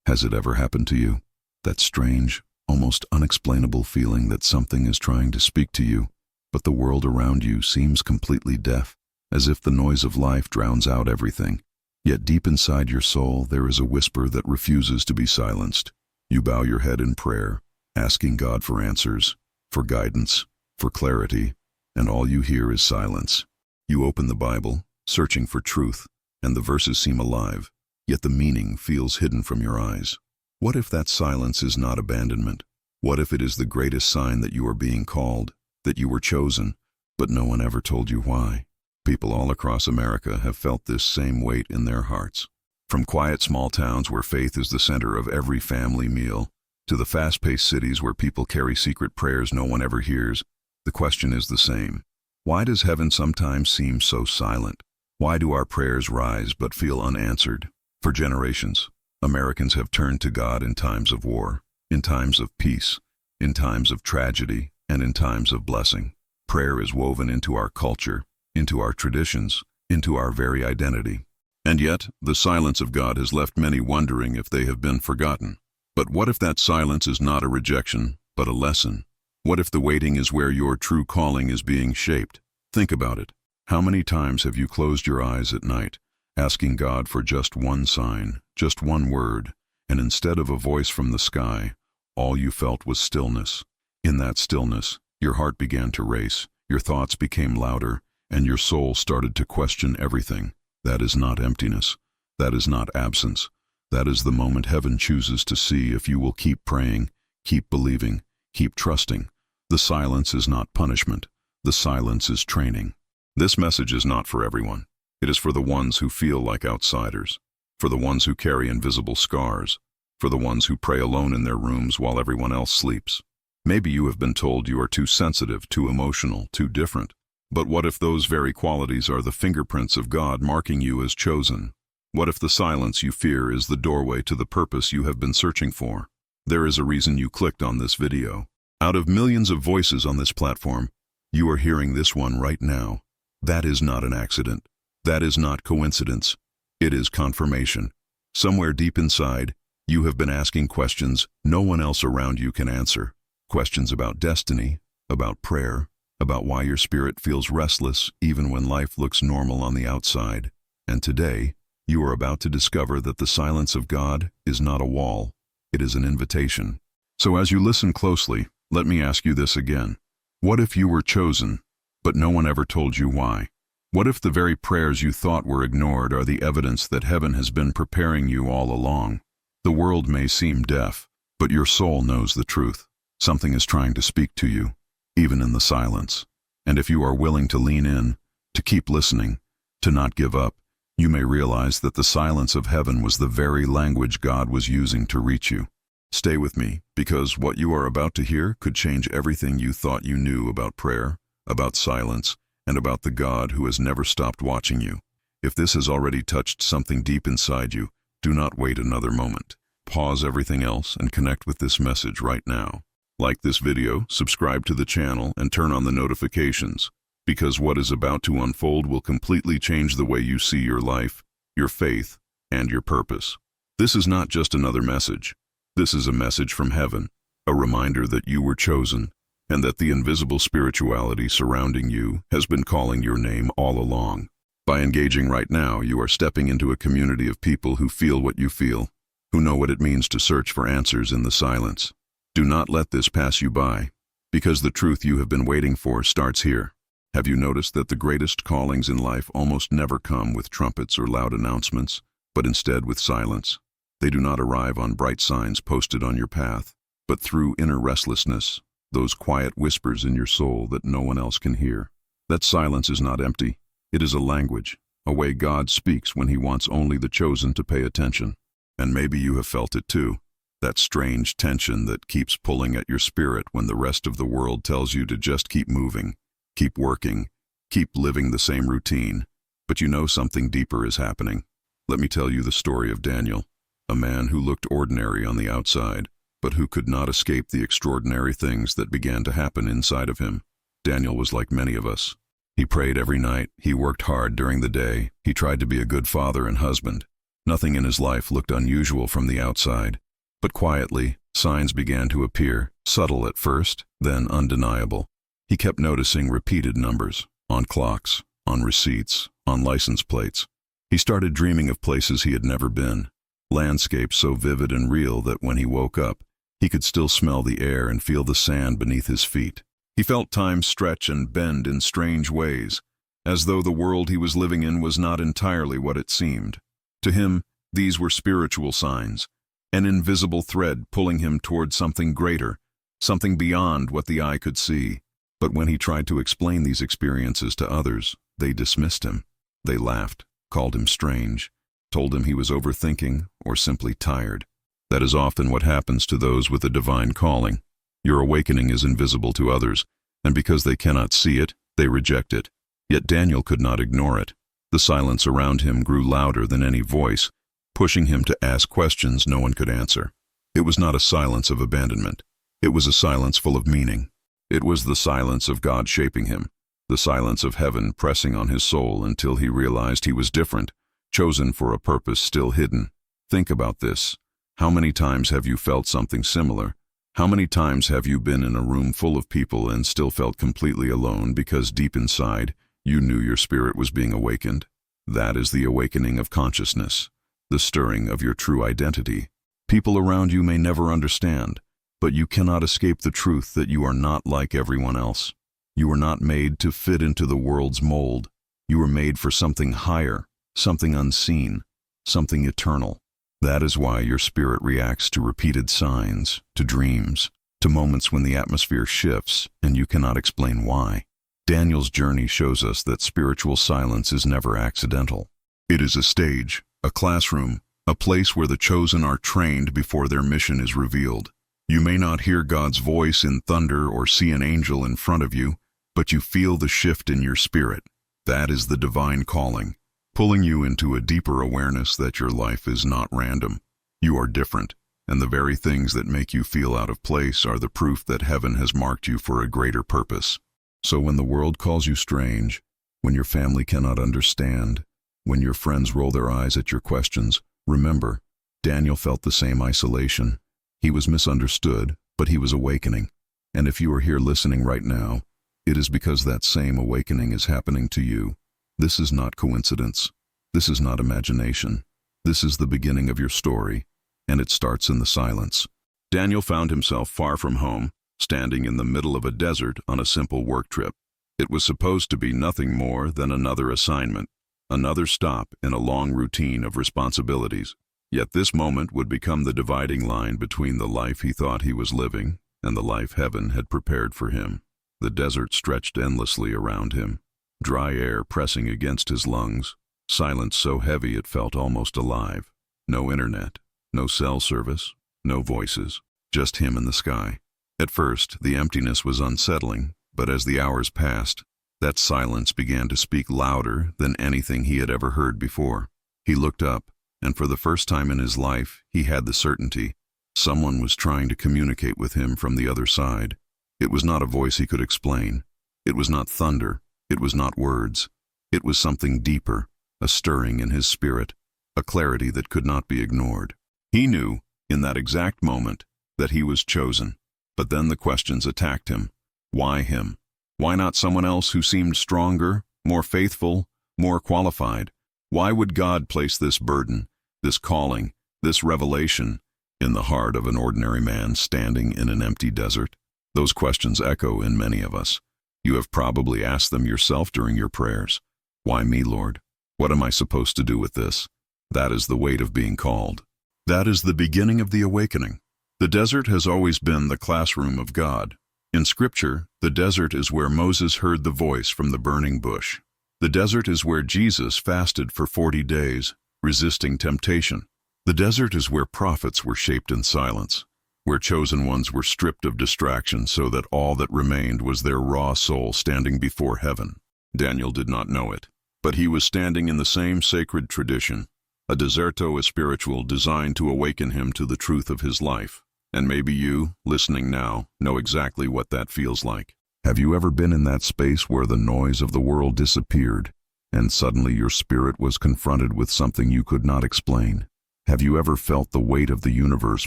Has it ever happened to you? That strange, almost unexplainable feeling that something is trying to speak to you, but the world around you seems completely deaf, as if the noise of life drowns out everything. Yet deep inside your soul there is a whisper that refuses to be silenced. You bow your head in prayer, asking God for answers, for guidance, for clarity, and all you hear is silence. You open the Bible, searching for truth, and the verses seem alive, yet the meaning feels hidden from your eyes. What if that silence is not abandonment? What if it is the greatest sign that you are being called, that you were chosen, but no one ever told you why? People all across America have felt this same weight in their hearts. From quiet small towns where faith is the center of every family meal, to the fast-paced cities where people carry secret prayers no one ever hears, the question is the same. Why does heaven sometimes seem so silent? Why do our prayers rise but feel unanswered? For generations, Americans have turned to God in times of war, in times of peace, in times of tragedy, and in times of blessing. Prayer is woven into our culture, into our traditions, into our very identity. And yet, the silence of God has left many wondering if they have been forgotten. But what if that silence is not a rejection, but a lesson? What if the waiting is where your true calling is being shaped? Think about it. How many times have you closed your eyes at night, asking God for just one sign, just one word, and instead of a voice from the sky, all you felt was stillness? In that stillness, your heart began to race, your thoughts became louder, and your soul started to question everything. That is not emptiness. That is not absence. That is the moment heaven chooses to see if you will keep praying, keep believing, keep trusting. The silence is not punishment. The silence is training. This message is not for everyone. It is for the ones who feel like outsiders, for the ones who carry invisible scars, for the ones who pray alone in their rooms while everyone else sleeps. Maybe you have been told you are too sensitive, too emotional, too different. But what if those very qualities are the fingerprints of God marking you as chosen? What if the silence you fear is the doorway to the purpose you have been searching for? There is a reason you clicked on this video. Out of millions of voices on this platform, you are hearing this one right now. That is not an accident. That is not coincidence. It is confirmation. Somewhere deep inside, you have been asking questions no one else around you can answer. Questions about destiny, about prayer, about why your spirit feels restless even when life looks normal on the outside. And today, you are about to discover that the silence of God is not a wall. It is an invitation. So as you listen closely, let me ask you this again. What if you were chosen, but no one ever told you why? What if the very prayers you thought were ignored are the evidence that heaven has been preparing you all along? The world may seem deaf, but your soul knows the truth. Something is trying to speak to you, even in the silence. And if you are willing to lean in, to keep listening, to not give up, you may realize that the silence of heaven was the very language God was using to reach you. Stay with me, because what you are about to hear could change everything you thought you knew about prayer, about silence, and about the God who has never stopped watching you. If this has already touched something deep inside you, do not wait another moment. Pause everything else and connect with this message right now. Like this video, subscribe to the channel, and turn on the notifications, because what is about to unfold will completely change the way you see your life, your faith, and your purpose. This is not just another message. This is a message from heaven, a reminder that you were chosen, and that the invisible spirituality surrounding you has been calling your name all along. By engaging right now, you are stepping into a community of people who feel what you feel, who know what it means to search for answers in the silence. Do not let this pass you by, because the truth you have been waiting for starts here. Have you noticed that the greatest callings in life almost never come with trumpets or loud announcements, but instead with silence? They do not arrive on bright signs posted on your path, but through inner restlessness, those quiet whispers in your soul that no one else can hear. That silence is not empty. It is a language, a way God speaks when He wants only the chosen to pay attention. And maybe you have felt it too. That strange tension that keeps pulling at your spirit when the rest of the world tells you to just keep moving, keep working, keep living the same routine. But you know something deeper is happening. Let me tell you the story of Daniel, a man who looked ordinary on the outside, but who could not escape the extraordinary things that began to happen inside of him. Daniel was like many of us. He prayed every night, he worked hard during the day, he tried to be a good father and husband. Nothing in his life looked unusual from the outside, but quietly, signs began to appear, subtle at first, then undeniable. He kept noticing repeated numbers, on clocks, on receipts, on license plates. He started dreaming of places he had never been, landscapes so vivid and real that when he woke up, he could still smell the air and feel the sand beneath his feet. He felt time stretch and bend in strange ways, as though the world he was living in was not entirely what it seemed. To him, these were spiritual signs, an invisible thread pulling him toward something greater, something beyond what the eye could see. But when he tried to explain these experiences to others, they dismissed him. They laughed, called him strange, told him he was overthinking or simply tired. That is often what happens to those with a divine calling. Your awakening is invisible to others, and because they cannot see it, they reject it. Yet Daniel could not ignore it. The silence around him grew louder than any voice, pushing him to ask questions no one could answer. It was not a silence of abandonment. It was a silence full of meaning. It was the silence of God shaping him, the silence of heaven pressing on his soul until he realized he was different, chosen for a purpose still hidden. Think about this. How many times have you felt something similar? How many times have you been in a room full of people and still felt completely alone because deep inside, you knew your spirit was being awakened? That is the awakening of consciousness, the stirring of your true identity. People around you may never understand, but you cannot escape the truth that you are not like everyone else. You were not made to fit into the world's mold. You were made for something higher, something unseen, something eternal. That is why your spirit reacts to repeated signs, to dreams, to moments when the atmosphere shifts and you cannot explain why. Daniel's journey shows us that spiritual silence is never accidental. It is a stage, a classroom, a place where the chosen are trained before their mission is revealed. You may not hear God's voice in thunder or see an angel in front of you, but you feel the shift in your spirit. That is the divine calling, pulling you into a deeper awareness that your life is not random. You are different, and the very things that make you feel out of place are the proof that heaven has marked you for a greater purpose. So when the world calls you strange, when your family cannot understand, when your friends roll their eyes at your questions, remember, Daniel felt the same isolation. He was misunderstood, but he was awakening. And if you are here listening right now, it is because that same awakening is happening to you. This is not coincidence. This is not imagination. This is the beginning of your story, and it starts in the silence. Daniel found himself far from home, standing in the middle of a desert on a simple work trip. It was supposed to be nothing more than another assignment, another stop in a long routine of responsibilities. Yet this moment would become the dividing line between the life he thought he was living and the life heaven had prepared for him. The desert stretched endlessly around him, dry air pressing against his lungs, silence so heavy it felt almost alive. No internet, no cell service, no voices, just him and the sky. At first, the emptiness was unsettling, but as the hours passed, that silence began to speak louder than anything he had ever heard before. He looked up, and for the first time in his life, he had the certainty someone was trying to communicate with him from the other side. It was not a voice he could explain. It was not thunder. It was not words. It was something deeper, a stirring in his spirit, a clarity that could not be ignored. He knew, in that exact moment, that he was chosen. But then the questions attacked him. Why him? Why not someone else who seemed stronger, more faithful, more qualified? Why would God place this burden, this calling, this revelation, in the heart of an ordinary man standing in an empty desert? Those questions echo in many of us. You have probably asked them yourself during your prayers. Why me, Lord? What am I supposed to do with this? That is the weight of being called. That is the beginning of the awakening. The desert has always been the classroom of God. In Scripture, the desert is where Moses heard the voice from the burning bush. The desert is where Jesus fasted for 40 days, resisting temptation. The desert is where prophets were shaped in silence, where chosen ones were stripped of distraction so that all that remained was their raw soul standing before heaven. Daniel did not know it, but he was standing in the same sacred tradition, a deserto espiritual designed to awaken him to the truth of his life. And maybe you, listening now, know exactly what that feels like. Have you ever been in that space where the noise of the world disappeared, and suddenly your spirit was confronted with something you could not explain. Have you ever felt the weight of the universe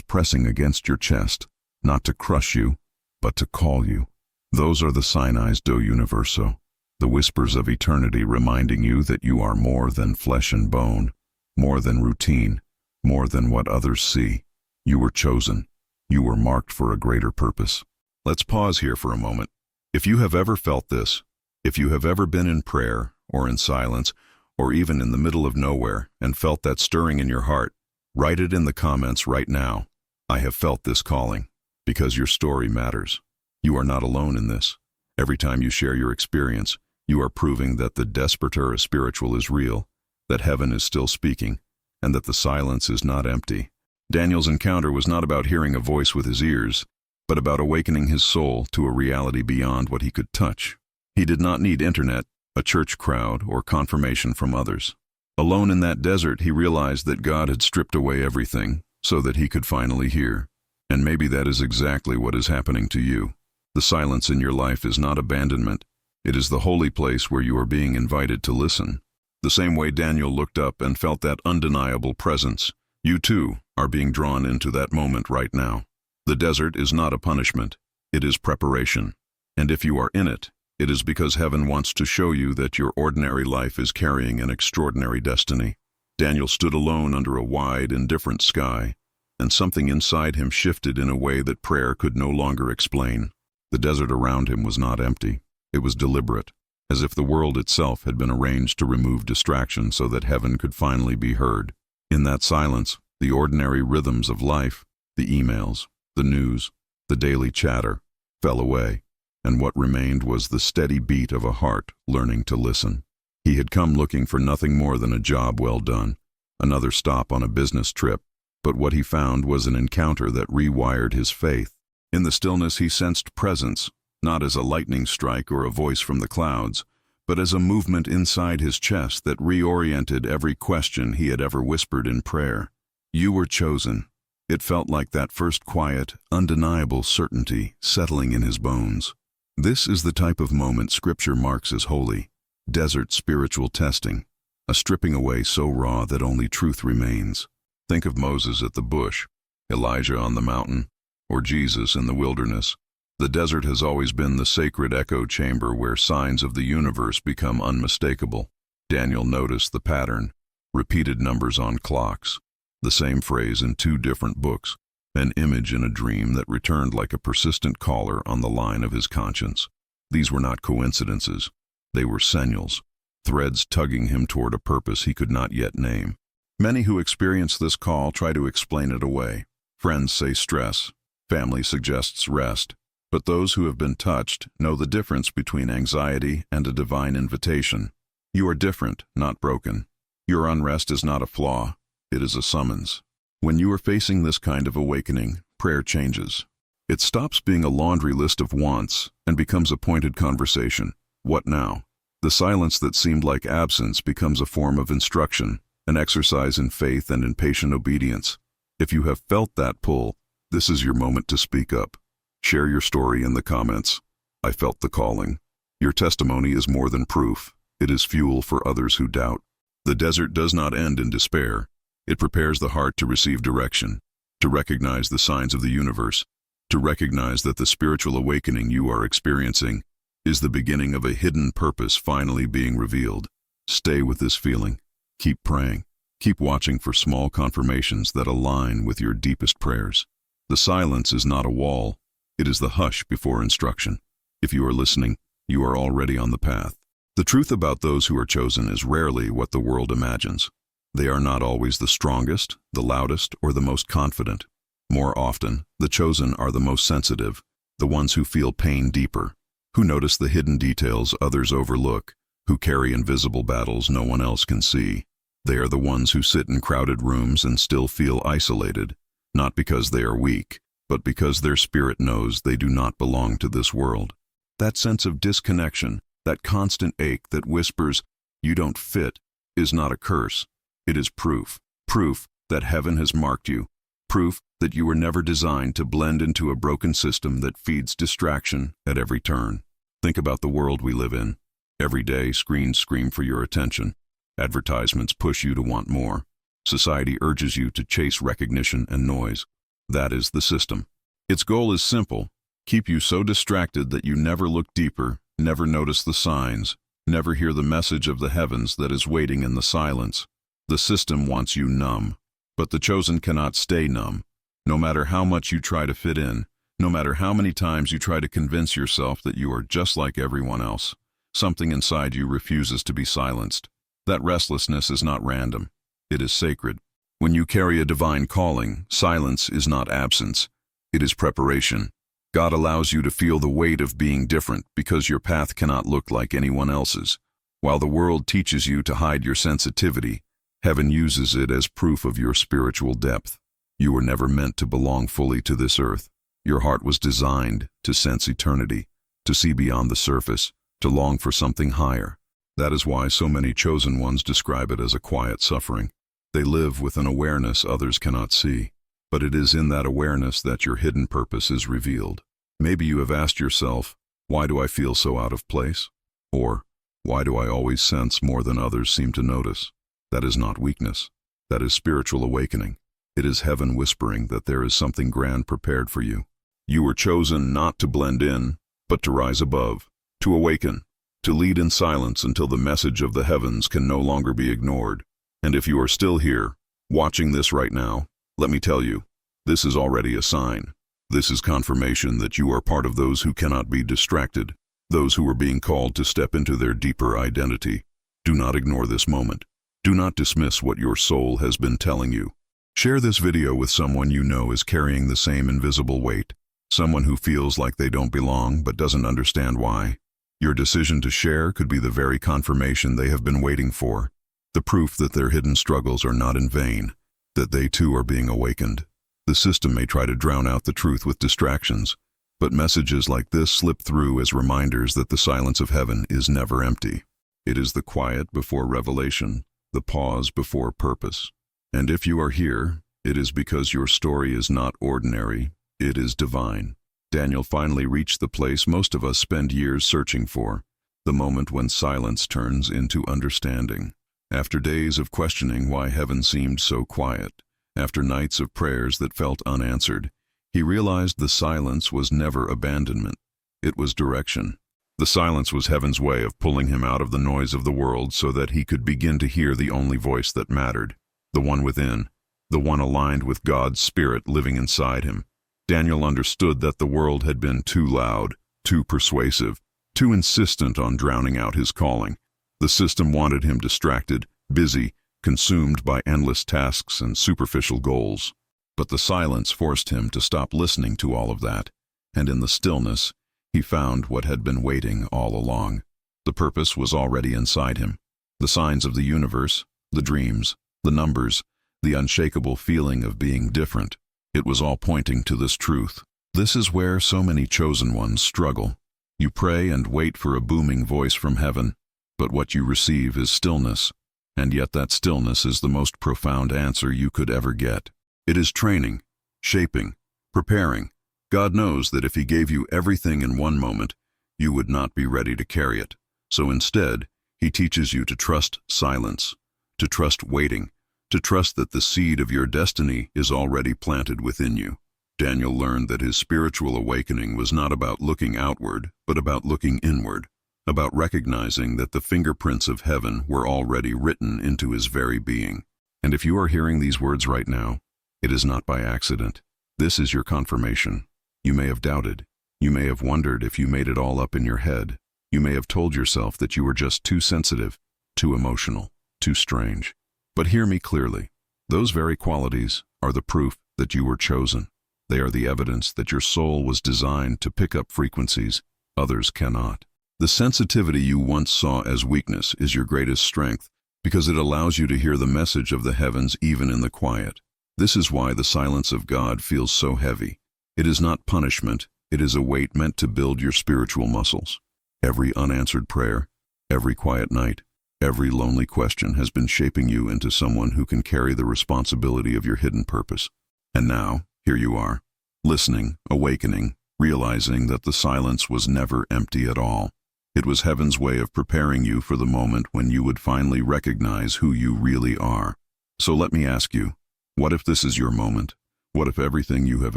pressing against your chest, not to crush you, but to call you? Those are the signs do universo, the whispers of eternity reminding you that you are more than flesh and bone, more than routine, more than what others see. You were chosen. You were marked for a greater purpose. Let's pause here for a moment. If you have ever felt this, if you have ever been in prayer or in silence or even in the middle of nowhere and felt that stirring in your heart, write it in the comments right now. I have felt this calling, because your story matters. You are not alone in this. Every time you share your experience, you are proving that the desperter spiritual is real, that heaven is still speaking, and that the silence is not empty. Daniel's encounter was not about hearing a voice with his ears, but about awakening his soul to a reality beyond what he could touch. He did not need internet, a church crowd, or confirmation from others. Alone in that desert, he realized that God had stripped away everything so that he could finally hear. And maybe that is exactly what is happening to you. The silence in your life is not abandonment. It is the holy place where you are being invited to listen. The same way Daniel looked up and felt that undeniable presence, you too are being drawn into that moment right now. The desert is not a punishment. It is preparation. And if you are in it, it is because heaven wants to show you that your ordinary life is carrying an extraordinary destiny. Daniel stood alone under a wide, indifferent sky, and something inside him shifted in a way that prayer could no longer explain. The desert around him was not empty. It was deliberate, as if the world itself had been arranged to remove distraction so that heaven could finally be heard. In that silence, the ordinary rhythms of life, the emails, the news, the daily chatter, fell away, and what remained was the steady beat of a heart learning to listen. He had come looking for nothing more than a job well done, another stop on a business trip, but what he found was an encounter that rewired his faith. In the stillness he sensed presence, not as a lightning strike or a voice from the clouds, but as a movement inside his chest that reoriented every question he had ever whispered in prayer. You were chosen. It felt like that first quiet, undeniable certainty settling in his bones. This is the type of moment Scripture marks as holy, desert spiritual testing, a stripping away so raw that only truth remains. Think of Moses at the bush, Elijah on the mountain, or Jesus in the wilderness. The desert has always been the sacred echo chamber where signs of the universe become unmistakable. Daniel noticed the pattern, repeated numbers on clocks, the same phrase in two different books, an image in a dream that returned like a persistent caller on the line of his conscience. These were not coincidences. They were signals, threads tugging him toward a purpose he could not yet name. Many who experience this call try to explain it away. Friends say stress, family suggests rest, but those who have been touched know the difference between anxiety and a divine invitation. You are different, not broken. Your unrest is not a flaw, it is a summons. When you are facing this kind of awakening, prayer changes. It stops being a laundry list of wants and becomes a pointed conversation. What now? The silence that seemed like absence becomes a form of instruction, an exercise in faith and in patient obedience. If you have felt that pull, this is your moment to speak up. Share your story in the comments. I felt the calling. Your testimony is more than proof. It is fuel for others who doubt. The desert does not end in despair. It prepares the heart to receive direction, to recognize the signs of the universe, to recognize that the spiritual awakening you are experiencing is the beginning of a hidden purpose finally being revealed. Stay with this feeling. Keep praying. Keep watching for small confirmations that align with your deepest prayers. The silence is not a wall. It is the hush before instruction. If you are listening, you are already on the path. The truth about those who are chosen is rarely what the world imagines. They are not always the strongest, the loudest, or the most confident. More often, the chosen are the most sensitive, the ones who feel pain deeper, who notice the hidden details others overlook, who carry invisible battles no one else can see. They are the ones who sit in crowded rooms and still feel isolated, not because they are weak, but because their spirit knows they do not belong to this world. That sense of disconnection, that constant ache that whispers, "You don't fit," is not a curse. It is proof. Proof that heaven has marked you. Proof that you were never designed to blend into a broken system that feeds distraction at every turn. Think about the world we live in. Every day, screens scream for your attention. Advertisements push you to want more. Society urges you to chase recognition and noise. That is the system. Its goal is simple: keep you so distracted that you never look deeper, never notice the signs, never hear the message of the heavens that is waiting in the silence. The system wants you numb, but the chosen cannot stay numb. No matter how much you try to fit in, no matter how many times you try to convince yourself that you are just like everyone else, something inside you refuses to be silenced. That restlessness is not random. It is sacred. When you carry a divine calling, silence is not absence. It is preparation. God allows you to feel the weight of being different because your path cannot look like anyone else's. While the world teaches you to hide your sensitivity, heaven uses it as proof of your spiritual depth. You were never meant to belong fully to this earth. Your heart was designed to sense eternity, to see beyond the surface, to long for something higher. That is why so many chosen ones describe it as a quiet suffering. They live with an awareness others cannot see, but it is in that awareness that your hidden purpose is revealed. Maybe you have asked yourself, why do I feel so out of place? Or, why do I always sense more than others seem to notice? That is not weakness. That is spiritual awakening. It is heaven whispering that there is something grand prepared for you. You were chosen not to blend in, but to rise above, to awaken, to lead in silence until the message of the heavens can no longer be ignored. And if you are still here, watching this right now, let me tell you, this is already a sign. This is confirmation that you are part of those who cannot be distracted, those who are being called to step into their deeper identity. Do not ignore this moment. Do not dismiss what your soul has been telling you. Share this video with someone you know is carrying the same invisible weight, someone who feels like they don't belong but doesn't understand why. Your decision to share could be the very confirmation they have been waiting for, the proof that their hidden struggles are not in vain, that they too are being awakened. The system may try to drown out the truth with distractions, but messages like this slip through as reminders that the silence of heaven is never empty. It is the quiet before revelation, the pause before purpose. And if you are here, it is because your story is not ordinary, it is divine. Daniel finally reached the place most of us spend years searching for, the moment when silence turns into understanding. After days of questioning why heaven seemed so quiet, after nights of prayers that felt unanswered, he realized the silence was never abandonment, it was direction. The silence was heaven's way of pulling him out of the noise of the world so that he could begin to hear the only voice that mattered, the one within, the one aligned with God's Spirit living inside him. Daniel understood that the world had been too loud, too persuasive, too insistent on drowning out his calling. The system wanted him distracted, busy, consumed by endless tasks and superficial goals. But the silence forced him to stop listening to all of that, and in the stillness, he found what had been waiting all along. The purpose was already inside him. The signs of the universe, the dreams, the numbers, the unshakable feeling of being different. It was all pointing to this truth. This is where so many chosen ones struggle. You pray and wait for a booming voice from heaven, but what you receive is stillness, and yet that stillness is the most profound answer you could ever get. It is training, shaping, preparing. God knows that if He gave you everything in one moment, you would not be ready to carry it. So instead, He teaches you to trust silence, to trust waiting, to trust that the seed of your destiny is already planted within you. Daniel learned that his spiritual awakening was not about looking outward, but about looking inward, about recognizing that the fingerprints of heaven were already written into his very being. And if you are hearing these words right now, it is not by accident. This is your confirmation. You may have doubted. You may have wondered if you made it all up in your head. You may have told yourself that you were just too sensitive, too emotional, too strange. But hear me clearly. Those very qualities are the proof that you were chosen. They are the evidence that your soul was designed to pick up frequencies others cannot. The sensitivity you once saw as weakness is your greatest strength because it allows you to hear the message of the heavens even in the quiet. This is why the silence of God feels so heavy. It is not punishment, it is a weight meant to build your spiritual muscles. Every unanswered prayer, every quiet night, every lonely question has been shaping you into someone who can carry the responsibility of your hidden purpose. And now, here you are, listening, awakening, realizing that the silence was never empty at all. It was heaven's way of preparing you for the moment when you would finally recognize who you really are. So let me ask you, what if this is your moment? What if everything you have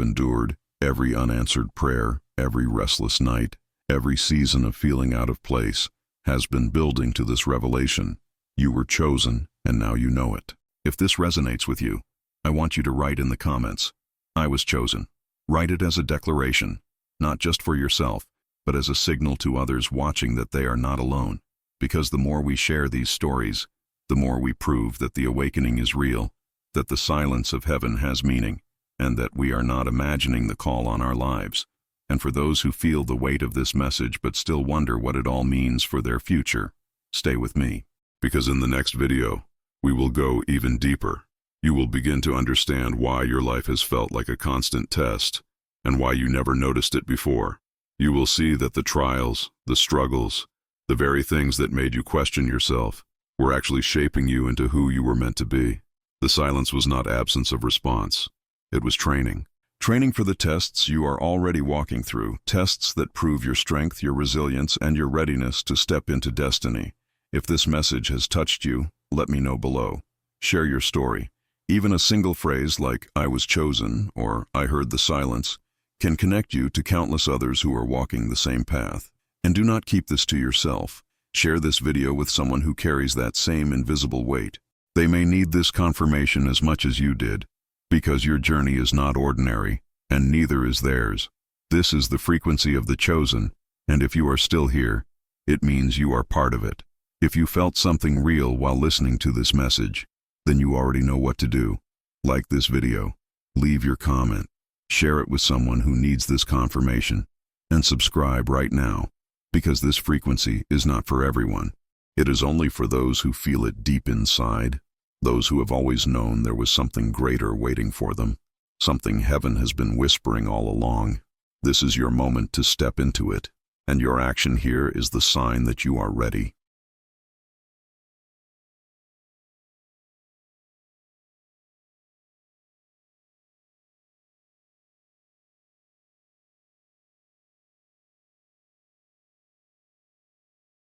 endured, every unanswered prayer, every restless night, every season of feeling out of place, has been building to this revelation? You were chosen, and now you know it. If this resonates with you, I want you to write in the comments, "I was chosen." Write it as a declaration, not just for yourself, but as a signal to others watching that they are not alone. Because the more we share these stories, the more we prove that the awakening is real, that the silence of heaven has meaning, and that we are not imagining the call on our lives. And for those who feel the weight of this message but still wonder what it all means for their future, stay with me. Because in the next video, we will go even deeper. You will begin to understand why your life has felt like a constant test, and why you never noticed it before. You will see that the trials, the struggles, the very things that made you question yourself, were actually shaping you into who you were meant to be. The silence was not absence of response. It was training. Training for the tests you are already walking through, tests that prove your strength, your resilience, and your readiness to step into destiny. If this message has touched you, let me know below. Share your story. Even a single phrase like, "I was chosen," or "I heard the silence," can connect you to countless others who are walking the same path. And do not keep this to yourself. Share this video with someone who carries that same invisible weight. They may need this confirmation as much as you did, because your journey is not ordinary, and neither is theirs. This is the frequency of the chosen, and if you are still here, it means you are part of it. If you felt something real while listening to this message, then you already know what to do. Like this video, leave your comment, share it with someone who needs this confirmation, and subscribe right now, because this frequency is not for everyone. It is only for those who feel it deep inside, those who have always known there was something greater waiting for them, something heaven has been whispering all along. This is your moment to step into it, and your action here is the sign that you are ready.